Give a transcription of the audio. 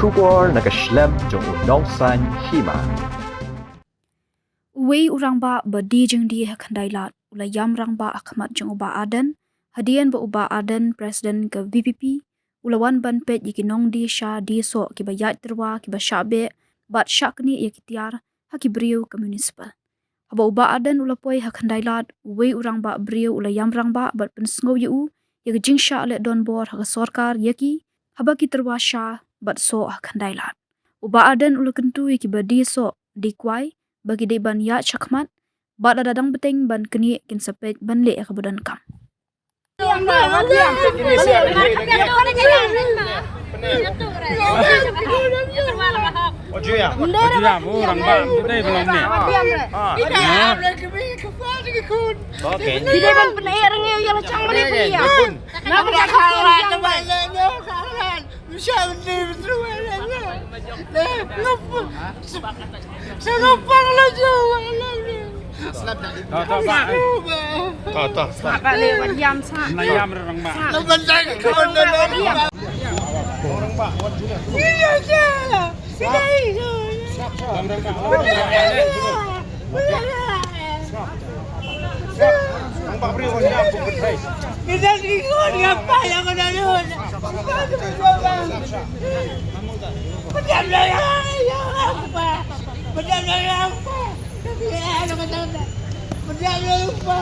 Shubor nakaslem jong unongsan Hima. Wei Rangbah badi Jingdie Khyndailad ulayam Rangbah Hakhmat jong uba Ardent hadian ba uba Ardent Presiden ke VPP ulawan ban pet yikinong di sha di so ki bayat terwa ki ba syabe bat syakni ya kitiar haki beriu ke municipal. Haba uba Ardent ulapoi Khyndailad wei Rangbah beriu ulayam Rangbah bat pensngau yu ya jing sha le don bor ha sorkar yaki haba ki terwa sha bat so Khyndailad. Uba Ardent ulakentu ki badi so di kwai bagi de ban ya Hakhmat bat dadang beteng ban keni kin sepet ban le ke badan kam. Berjalan lupa.